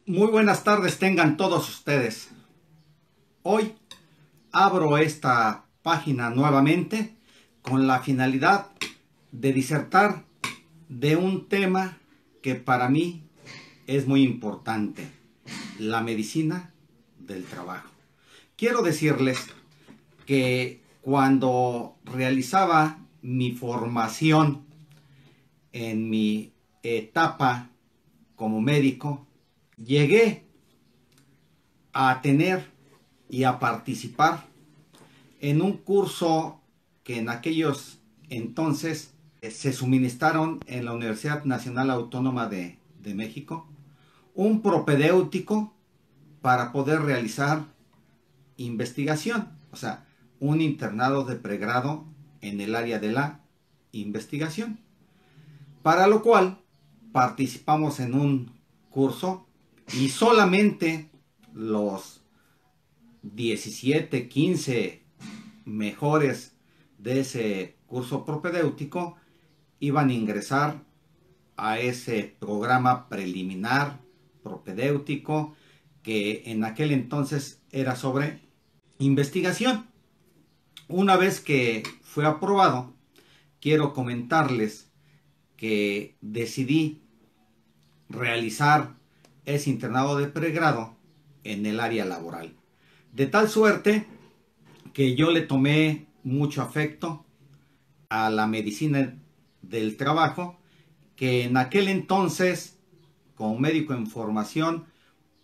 Muy buenas tardes tengan todos ustedes. Hoy abro esta página nuevamente con la finalidad de disertar de un tema que para mí es muy importante: la medicina del trabajo. Quiero decirles que cuando realizaba mi formación en mi etapa como médico, llegué a tener y a participar en un curso que en aquellos entonces se suministraron en la Universidad Nacional Autónoma de México, un propedéutico para poder realizar investigación, o sea, un internado de pregrado en el área de la investigación, para lo cual participamos en un curso y solamente los 17, 15 mejores de ese curso propedéutico iban a ingresar a ese programa preliminar propedéutico que en aquel entonces era sobre investigación. Una vez que fue aprobado, quiero comentarles que decidí realizar ese internado de pregrado en el área laboral, de tal suerte que yo le tomé mucho afecto a la medicina del trabajo, que en aquel entonces, como médico en formación,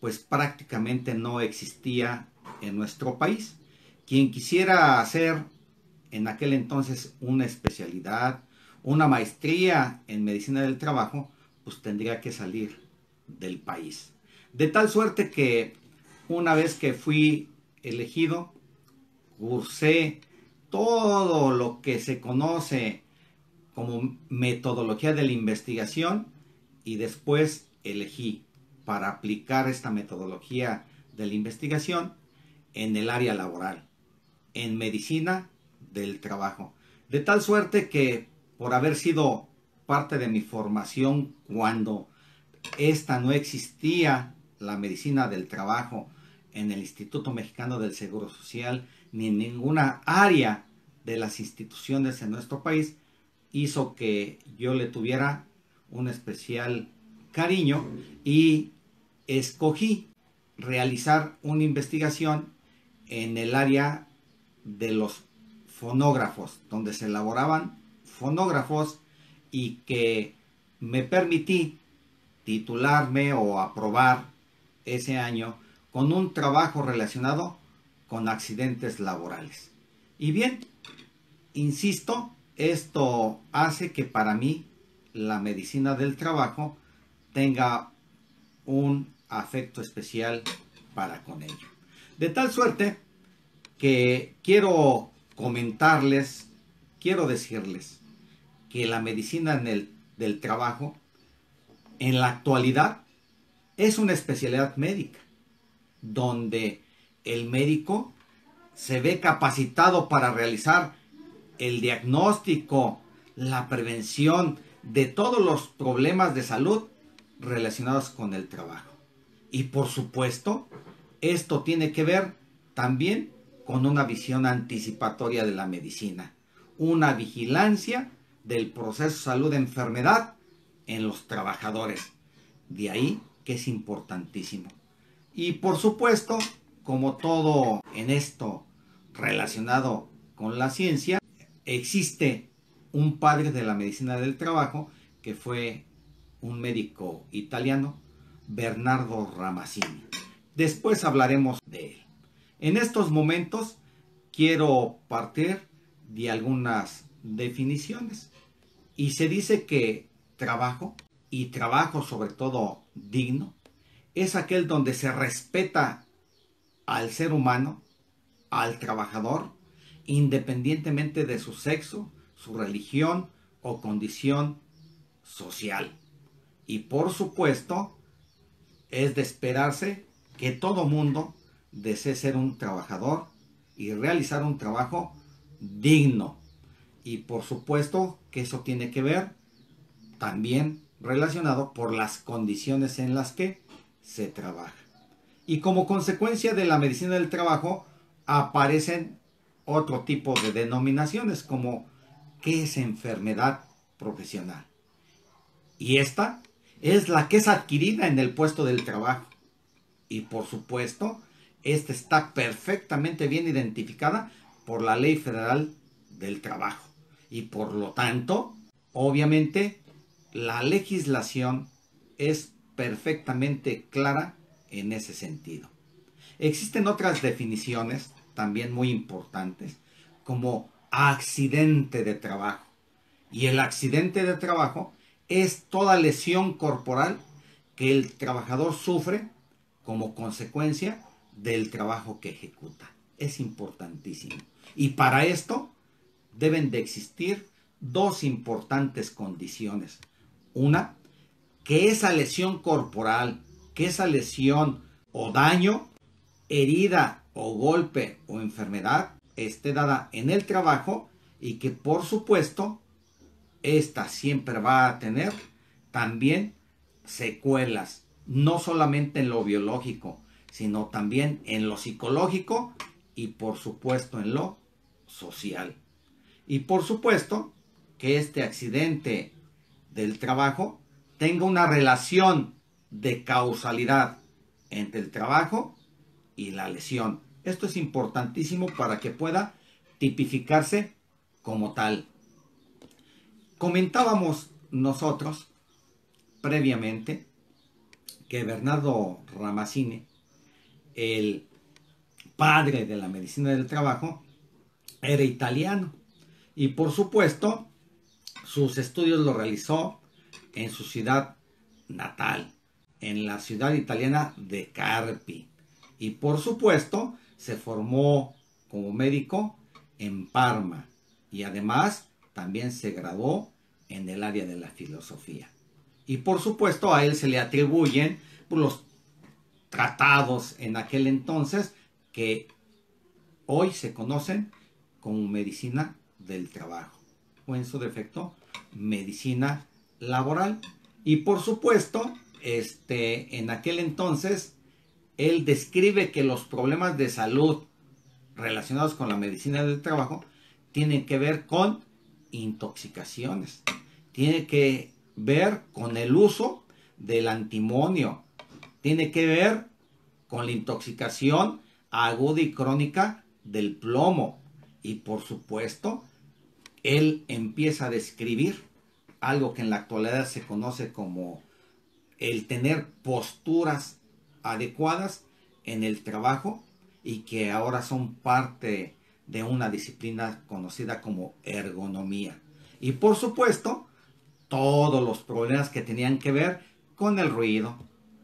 pues prácticamente no existía en nuestro país. Quien quisiera hacer en aquel entonces una especialidad, una maestría en medicina del trabajo, pues tendría que salir del país. De tal suerte que una vez que fui elegido, cursé todo lo que se conoce como metodología de la investigación y después elegí para aplicar esta metodología de la investigación en el área laboral, en medicina del trabajo. De tal suerte que por haber sido parte de mi formación cuando esta no existía, la medicina del trabajo, en el Instituto Mexicano del Seguro Social ni en ninguna área de las instituciones en nuestro país, hizo que yo le tuviera un especial cariño y escogí realizar una investigación en el área de los fonógrafos, donde se elaboraban fonógrafos, y que me permití titularme o aprobar ese año con un trabajo relacionado con accidentes laborales. Y bien, insisto, esto hace que para mí la medicina del trabajo tenga un afecto especial para con ello. De tal suerte que quiero comentarles, quiero decirles que la medicina del trabajo en la actualidad es una especialidad médica, donde el médico se ve capacitado para realizar el diagnóstico, la prevención de todos los problemas de salud relacionados con el trabajo. Y por supuesto, esto tiene que ver también con una visión anticipatoria de la medicina, una vigilancia del proceso salud-enfermedad en los trabajadores. De ahí que es importantísimo. Y por supuesto, como todo en esto relacionado con la ciencia, existe un padre de la medicina del trabajo que fue un médico italiano, Bernardo Ramazzini. Después hablaremos de él. En estos momentos quiero partir de algunas definiciones. Y se dice que trabajo, y trabajo sobre todo digno, es aquel donde se respeta al ser humano, al trabajador, independientemente de su sexo, su religión o condición social. Y por supuesto, es de esperarse que todo mundo desee ser un trabajador y realizar un trabajo digno. Y por supuesto que eso tiene que ver también relacionado por las condiciones en las que se trabaja. Y como consecuencia de la medicina del trabajo aparecen otro tipo de denominaciones como ¿qué es enfermedad profesional? Y esta es la que es adquirida en el puesto del trabajo. Y por supuesto, esta está perfectamente bien identificada por la Ley Federal del Trabajo. Y por lo tanto, obviamente, la legislación es perfectamente clara en ese sentido. Existen otras definiciones también muy importantes, como accidente de trabajo. Y el accidente de trabajo es toda lesión corporal que el trabajador sufre como consecuencia del trabajo que ejecuta. Es importantísimo. Y para esto deben de existir dos importantes condiciones. Una, que esa lesión corporal, que esa lesión o daño, herida o golpe o enfermedad esté dada en el trabajo y que por supuesto esta siempre va a tener también secuelas, no solamente en lo biológico, sino también en lo psicológico y por supuesto en lo social. Y por supuesto que este accidente del trabajo tenga una relación de causalidad entre el trabajo y la lesión. Esto es importantísimo para que pueda tipificarse como tal. Comentábamos nosotros previamente que Bernardo Ramazzini, el padre de la medicina del trabajo, era italiano y por supuesto sus estudios los realizó en su ciudad natal, en la ciudad italiana de Carpi, y por supuesto se formó como médico en Parma y además también se graduó en el área de la filosofía. Y por supuesto a él se le atribuyen los tratados en aquel entonces que hoy se conocen como medicina del trabajo o en su defecto medicina laboral. Y por supuesto, en aquel entonces él describe que los problemas de salud relacionados con la medicina del trabajo tienen que ver con intoxicaciones, tiene que ver con el uso del antimonio, tiene que ver con la intoxicación aguda y crónica del plomo. Y por supuesto, él empieza a describir algo que en la actualidad se conoce como el tener posturas adecuadas en el trabajo y que ahora son parte de una disciplina conocida como ergonomía. Y por supuesto, todos los problemas que tenían que ver con el ruido,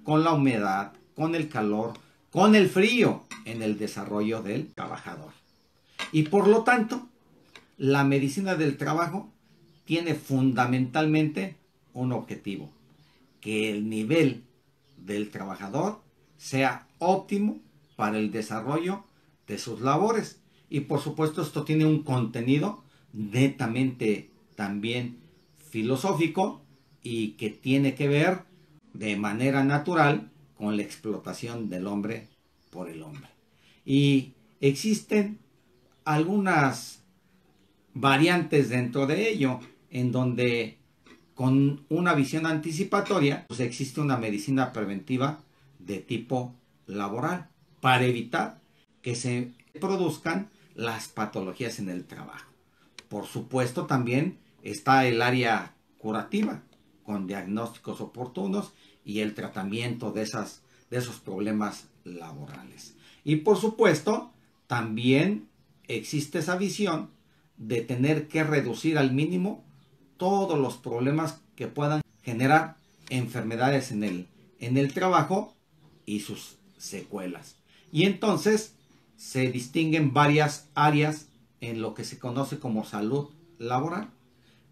con la humedad, con el calor, con el frío en el desarrollo del trabajador. Y por lo tanto, la medicina del trabajo tiene fundamentalmente un objetivo: que el nivel del trabajador sea óptimo para el desarrollo de sus labores. Y por supuesto esto tiene un contenido netamente también filosófico y que tiene que ver de manera natural con la explotación del hombre por el hombre. Y existen algunas variantes dentro de ello en donde con una visión anticipatoria pues existe una medicina preventiva de tipo laboral para evitar que se produzcan las patologías en el trabajo. Por supuesto también está el área curativa con diagnósticos oportunos y el tratamiento de esos problemas laborales. Y por supuesto también existe esa visión de tener que reducir al mínimo todos los problemas que puedan generar enfermedades en el trabajo y sus secuelas. Y entonces se distinguen varias áreas en lo que se conoce como salud laboral.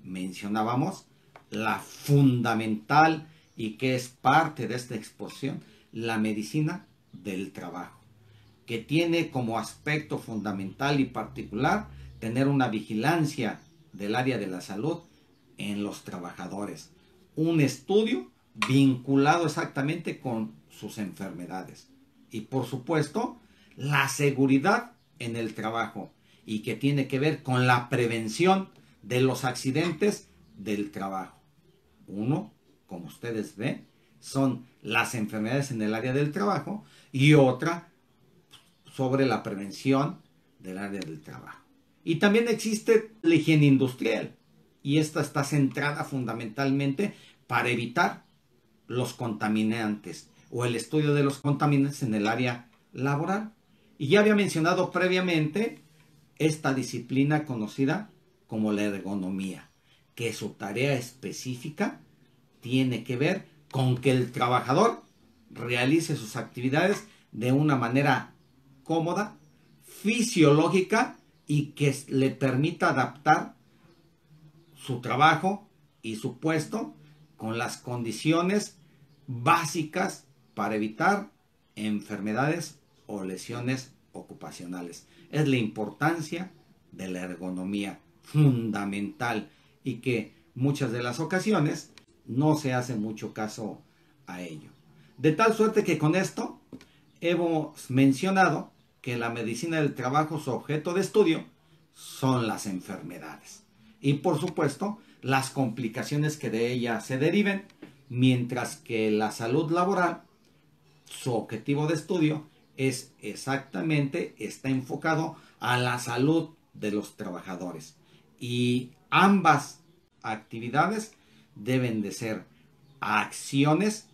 Mencionábamos la fundamental y que es parte de esta exposición, la medicina del trabajo, que tiene como aspecto fundamental y particular tener una vigilancia del área de la salud en los trabajadores. Un estudio vinculado exactamente con sus enfermedades. Y por supuesto, la seguridad en el trabajo y que tiene que ver con la prevención de los accidentes del trabajo. Uno, como ustedes ven, son las enfermedades en el área del trabajo y otra sobre la prevención del área del trabajo. Y también existe la higiene industrial y esta está centrada fundamentalmente para evitar los contaminantes o el estudio de los contaminantes en el área laboral. Y ya había mencionado previamente esta disciplina conocida como la ergonomía, que su tarea específica tiene que ver con que el trabajador realice sus actividades de una manera cómoda, fisiológica y que le permita adaptar su trabajo y su puesto con las condiciones básicas para evitar enfermedades o lesiones ocupacionales. Es la importancia de la ergonomía fundamental y que muchas de las ocasiones no se hace mucho caso a ello. De tal suerte que con esto hemos mencionado que la medicina del trabajo, su objeto de estudio son las enfermedades y por supuesto las complicaciones que de ellas se deriven, mientras que la salud laboral, su objetivo de estudio es exactamente, está enfocado a la salud de los trabajadores y ambas actividades deben de ser acciones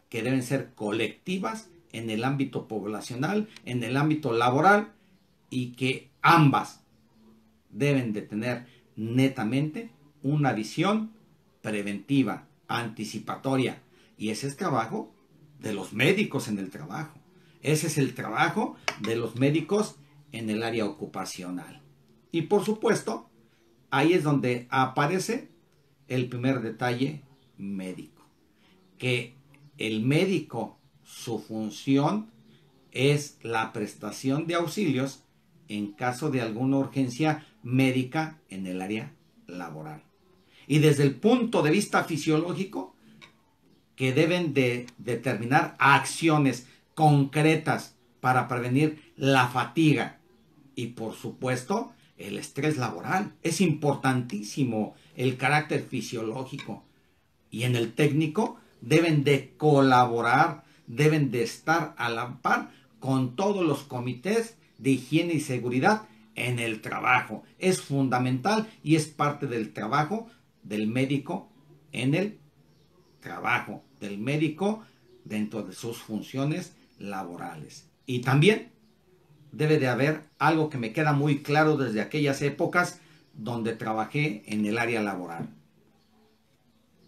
que deben ser colectivas en el ámbito poblacional, en el ámbito laboral y que ambas deben de tener netamente una visión preventiva, anticipatoria. Y ese es trabajo de los médicos en el trabajo. Ese es el trabajo de los médicos en el área ocupacional. Y por supuesto, ahí es donde aparece el primer detalle médico. Que el médico, su función es la prestación de auxilios en caso de alguna urgencia médica en el área laboral. Y desde el punto de vista fisiológico, que deben de determinar acciones concretas para prevenir la fatiga y por supuesto el estrés laboral. Es importantísimo el carácter fisiológico. Y en el técnico deben de colaborar, deben de estar a la par con todos los comités de higiene y seguridad en el trabajo. Es fundamental y es parte del trabajo del médico en el trabajo, del médico dentro de sus funciones laborales. Y también debe de haber algo que me queda muy claro desde aquellas épocas donde trabajé en el área laboral.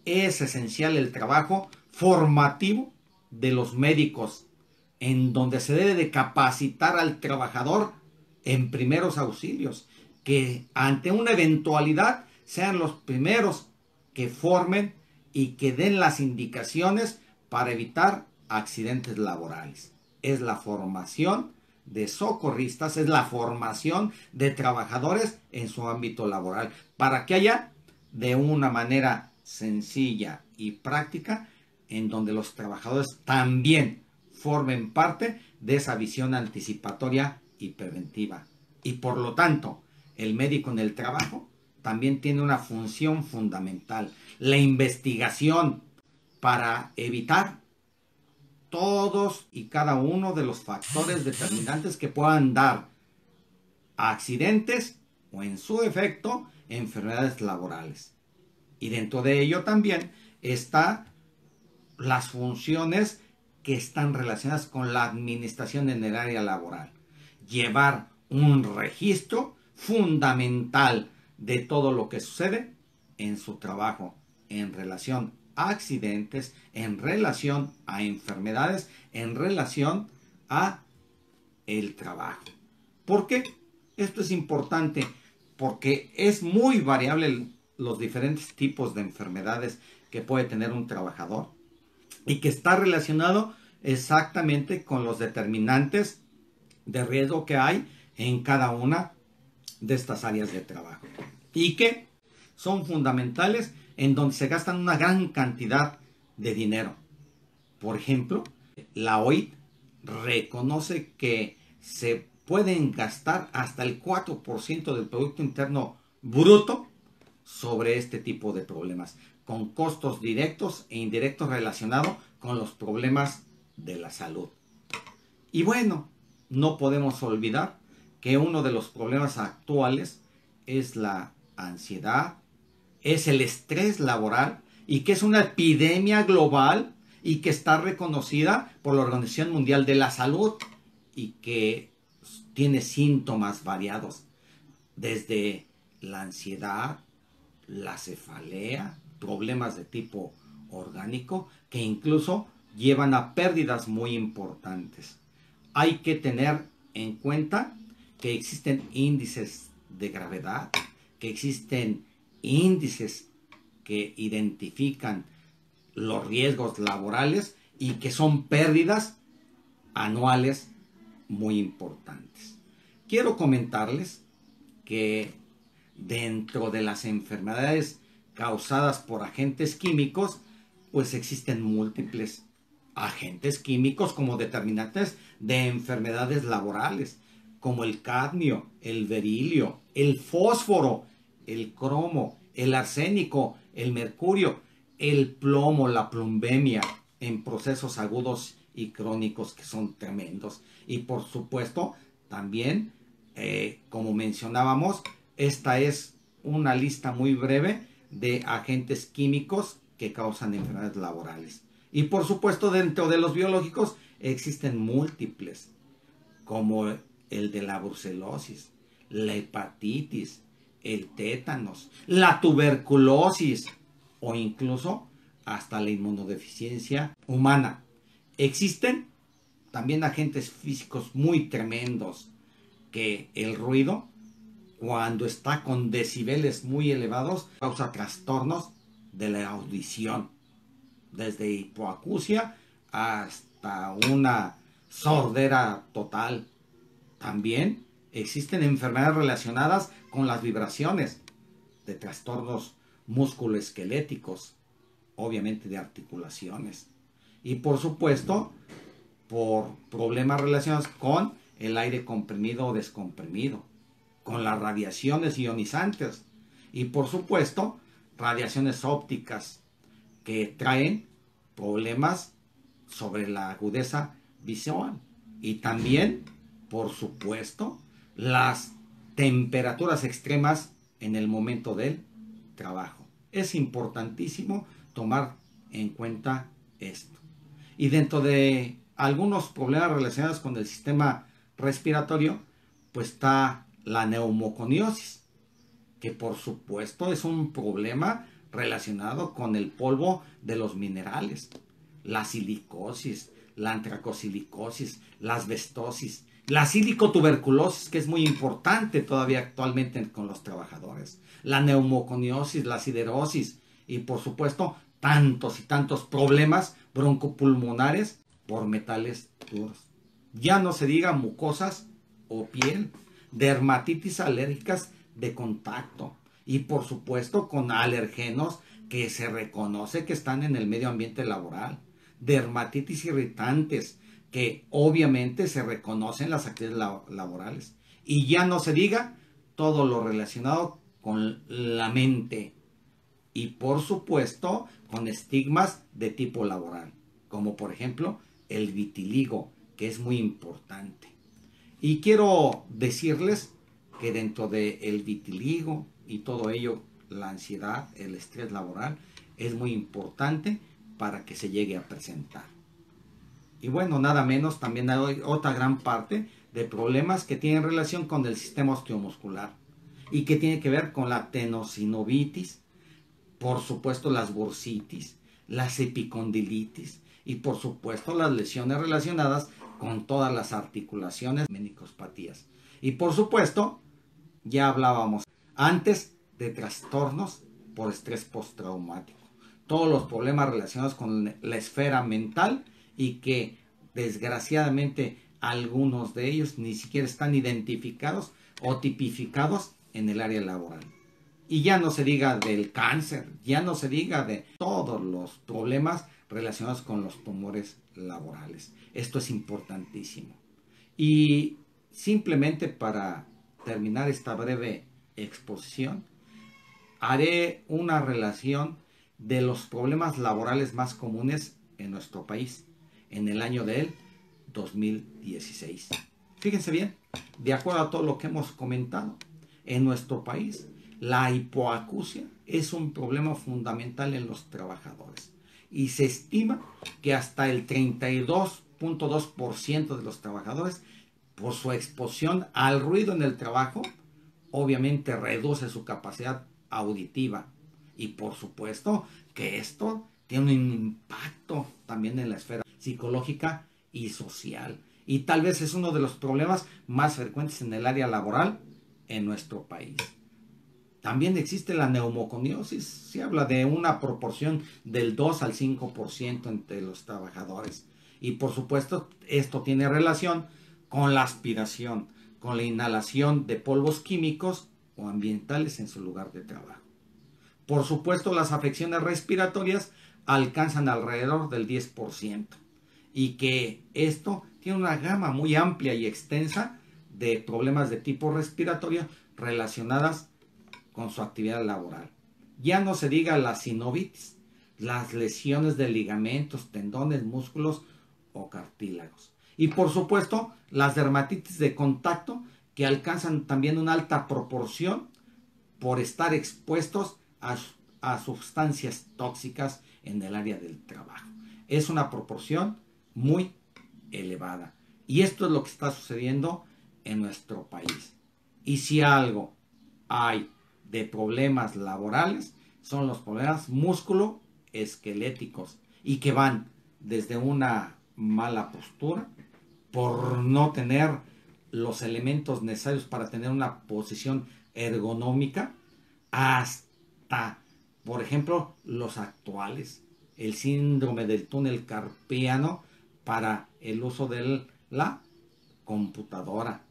Es esencial el trabajo formativo de los médicos, en donde se debe de capacitar al trabajador en primeros auxilios, que ante una eventualidad sean los primeros que formen y que den las indicaciones para evitar accidentes laborales. Es la formación de socorristas, es la formación de trabajadores en su ámbito laboral, para que haya de una manera sencilla y práctica en donde los trabajadores también formen parte de esa visión anticipatoria y preventiva. Y por lo tanto, el médico en el trabajo también tiene una función fundamental, la investigación para evitar todos y cada uno de los factores determinantes que puedan dar accidentes o en su defecto enfermedades laborales. Y dentro de ello también están las funciones que están relacionadas con la administración en el área laboral. Llevar un registro fundamental de todo lo que sucede en su trabajo en relación a accidentes, en relación a enfermedades, en relación a el trabajo. ¿Por qué? Esto es importante porque es muy variable los diferentes tipos de enfermedades que puede tener un trabajador y que está relacionado exactamente con los determinantes de riesgo que hay en cada una de estas áreas de trabajo y que son fundamentales, en donde se gastan una gran cantidad de dinero. Por ejemplo, la OIT reconoce que se pueden gastar hasta el 4% del Producto Interno Bruto sobre este tipo de problemas, con costos directos e indirectos relacionados con los problemas de la salud. Y bueno, no podemos olvidar que uno de los problemas actuales es la ansiedad, es el estrés laboral y que es una epidemia global y que está reconocida por la Organización Mundial de la Salud y que tiene síntomas variados, desde la ansiedad, la cefalea, problemas de tipo orgánico que incluso llevan a pérdidas muy importantes. Hay que tener en cuenta que existen índices de gravedad, que existen índices que identifican los riesgos laborales y que son pérdidas anuales muy importantes. Quiero comentarles que dentro de las enfermedades causadas por agentes químicos, pues existen múltiples agentes químicos como determinantes de enfermedades laborales, como el cadmio, el berilio, el fósforo, el cromo, el arsénico, el mercurio, el plomo, la plumbemia en procesos agudos y crónicos que son tremendos. Y por supuesto, también, como mencionábamos, esta es una lista muy breve de agentes químicos que causan enfermedades laborales. Y por supuesto, dentro de los biológicos existen múltiples, como el de la brucelosis, la hepatitis, el tétanos, la tuberculosis o incluso hasta la inmunodeficiencia humana. Existen también agentes físicos muy tremendos, que el ruido, cuando está con decibeles muy elevados, causa trastornos de la audición, desde hipoacusia hasta una sordera total. También existen enfermedades relacionadas con las vibraciones, de trastornos musculoesqueléticos, obviamente de articulaciones. Y por supuesto, por problemas relacionados con el aire comprimido o descomprimido, con las radiaciones ionizantes y por supuesto radiaciones ópticas que traen problemas sobre la agudeza visual y también por supuesto las temperaturas extremas en el momento del trabajo. Es importantísimo tomar en cuenta esto. Y dentro de algunos problemas relacionados con el sistema respiratorio, pues está la neumoconiosis, que por supuesto es un problema relacionado con el polvo de los minerales, la silicosis, la antracosilicosis, la asbestosis, la silicotuberculosis, que es muy importante todavía actualmente con los trabajadores, la neumoconiosis, la siderosis y por supuesto tantos y tantos problemas broncopulmonares por metales duros. Ya no se diga mucosas o piel, dermatitis alérgicas de contacto y por supuesto con alergenos que se reconoce que están en el medio ambiente laboral, dermatitis irritantes que obviamente se reconocen las actividades laborales y ya no se diga todo lo relacionado con la mente y por supuesto con estigmas de tipo laboral, como por ejemplo el vitiligo, que es muy importante. Y quiero decirles que dentro del vitiligo y todo ello, la ansiedad, el estrés laboral, es muy importante para que se llegue a presentar. Y bueno, nada menos, también hay otra gran parte de problemas que tienen relación con el sistema osteomuscular y que tiene que ver con la tenosinovitis, por supuesto las bursitis, las epicondilitis y por supuesto las lesiones relacionadas con todas las articulaciones, meniscospatías. Y por supuesto, ya hablábamos antes de trastornos por estrés postraumático. Todos los problemas relacionados con la esfera mental y que desgraciadamente algunos de ellos ni siquiera están identificados o tipificados en el área laboral. Y ya no se diga del cáncer, ya no se diga de todos los problemas relacionados con los tumores laborales. Esto es importantísimo. Y simplemente para terminar esta breve exposición, haré una relación de los problemas laborales más comunes en nuestro país en el año del 2016. Fíjense bien, de acuerdo a todo lo que hemos comentado, en nuestro país la hipoacusia es un problema fundamental en los trabajadores y se estima que hasta el 32.2% de los trabajadores, por su exposición al ruido en el trabajo, obviamente reduce su capacidad auditiva. Y por supuesto que esto tiene un impacto también en la esfera psicológica y social. Y tal vez es uno de los problemas más frecuentes en el área laboral en nuestro país. También existe la neumoconiosis. Se habla de una proporción del 2 al 5% entre los trabajadores. Y por supuesto esto tiene relación con la aspiración, con la inhalación de polvos químicos o ambientales en su lugar de trabajo. Por supuesto, las afecciones respiratorias alcanzan alrededor del 10% y que esto tiene una gama muy amplia y extensa de problemas de tipo respiratorio relacionadas con su actividad laboral. Ya no se diga la sinovitis, las lesiones de ligamentos, tendones, músculos o cartílagos. Y por supuesto, las dermatitis de contacto que alcanzan también una alta proporción por estar expuestos a sustancias tóxicas en el área del trabajo. Es una proporción muy elevada. Y esto es lo que está sucediendo en nuestro país. Y si algo hay de problemas laborales, son los problemas musculoesqueléticos y que van desde una mala postura por no tener los elementos necesarios para tener una posición ergonómica hasta, por ejemplo, los actuales, el síndrome del túnel carpiano para el uso de la computadora,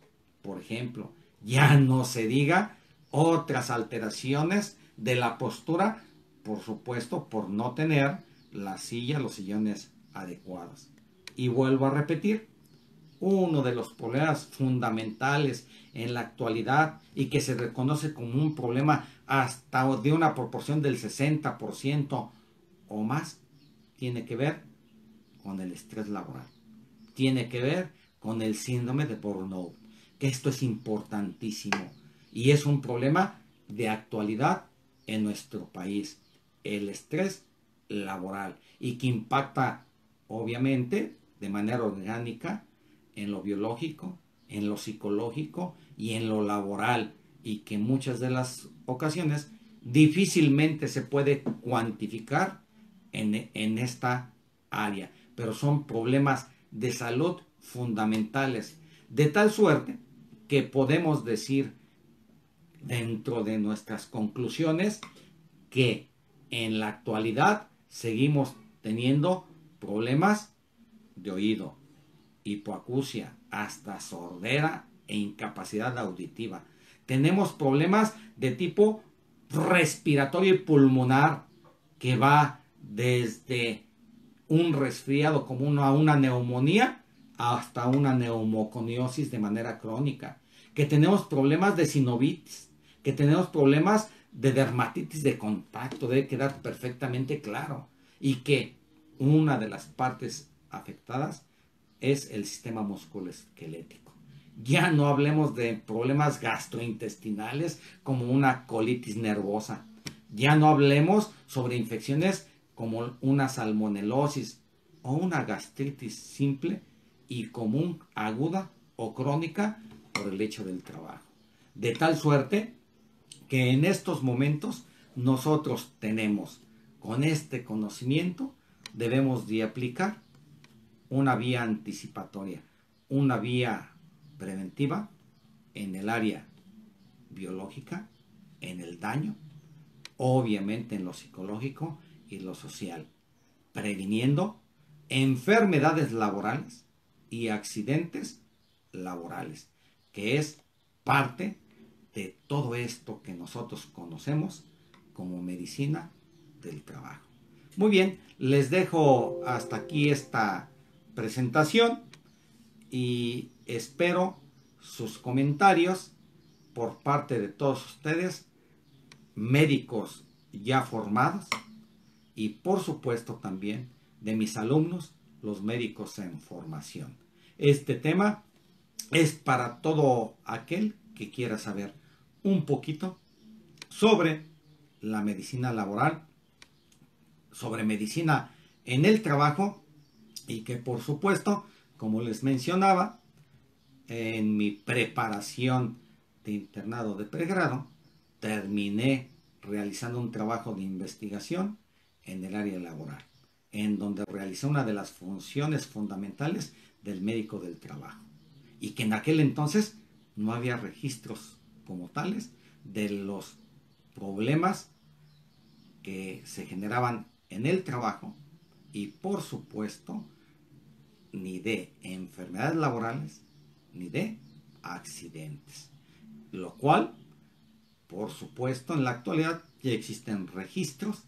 por ejemplo. Ya no se diga otras alteraciones de la postura, por supuesto, por no tener la silla, los sillones adecuados. Y vuelvo a repetir, uno de los problemas fundamentales en la actualidad y que se reconoce como un problema hasta de una proporción del 60% o más, tiene que ver con el estrés laboral. Tiene que ver con el síndrome de burnout, que esto es importantísimo y es un problema de actualidad en nuestro país. El estrés laboral y que impacta obviamente de manera orgánica en lo biológico, en lo psicológico y en lo laboral, y que muchas de las ocasiones difícilmente se puede cuantificar en esta área, pero son problemas de salud fundamentales, de tal suerte que podemos decir dentro de nuestras conclusiones que en la actualidad seguimos teniendo problemas de oído, hipoacusia, hasta sordera e incapacidad auditiva. Tenemos problemas de tipo respiratorio y pulmonar que va desde un resfriado común a una neumonía hasta una neumoconiosis de manera crónica. Que tenemos problemas de sinovitis, que tenemos problemas de dermatitis de contacto, debe quedar perfectamente claro. Y que una de las partes afectadas es el sistema musculoesquelético. Ya no hablemos de problemas gastrointestinales como una colitis nervosa. Ya no hablemos sobre infecciones como una salmonelosis o una gastritis simple y común, aguda o crónica por el hecho del trabajo. De tal suerte que en estos momentos nosotros tenemos, con este conocimiento, debemos de aplicar una vía anticipatoria, una vía preventiva en el área biológica, en el daño, obviamente en lo psicológico y lo social, previniendo enfermedades laborales y accidentes laborales, que es parte de todo esto que nosotros conocemos como medicina del trabajo. Muy bien, les dejo hasta aquí esta presentación y espero sus comentarios por parte de todos ustedes, médicos ya formados, y por supuesto también de mis alumnos, los médicos en formación. Este tema es para todo aquel que quiera saber un poquito sobre la medicina laboral, sobre medicina en el trabajo, y que por supuesto, como les mencionaba, en mi preparación de internado de pregrado, terminé realizando un trabajo de investigación en el área laboral, en donde realicé una de las funciones fundamentales del médico del trabajo, y que en aquel entonces no había registros como tales de los problemas que se generaban en el trabajo, y por supuesto ni de enfermedades laborales ni de accidentes, lo cual por supuesto en la actualidad ya existen registros,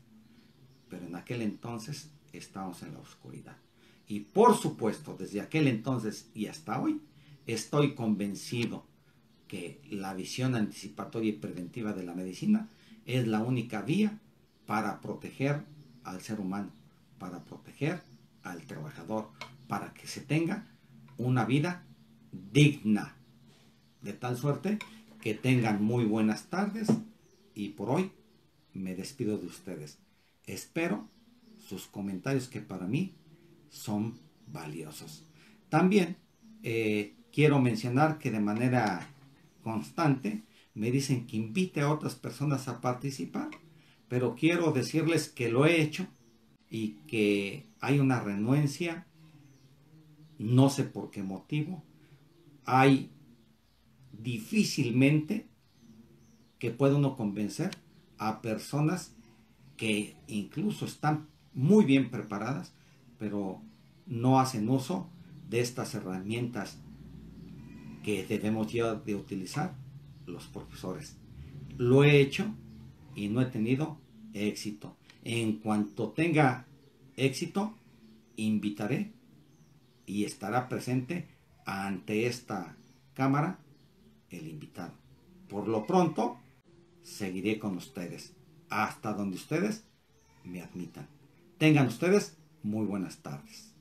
pero en aquel entonces estábamos en la oscuridad. Y por supuesto desde aquel entonces y hasta hoy estoy convencido que la visión anticipatoria y preventiva de la medicina es la única vía para proteger al ser humano, para proteger al trabajador, para que se tenga una vida digna. De tal suerte que tengan muy buenas tardes, y por hoy me despido de ustedes. Espero sus comentarios, que para mí son valiosos. También quiero mencionar que de manera constante me dicen que invite a otras personas a participar, pero quiero decirles que lo he hecho y que hay una renuencia, no sé por qué motivo. Hay difícilmente que pueda uno convencer a personas que incluso están muy bien preparadas, pero no hacen uso de estas herramientas que debemos ya de utilizar los profesores. Lo he hecho y no he tenido éxito. En cuanto tenga éxito, invitaré y estará presente ante esta cámara el invitado. Por lo pronto, seguiré con ustedes hasta donde ustedes me admitan. Tengan ustedes muy buenas tardes.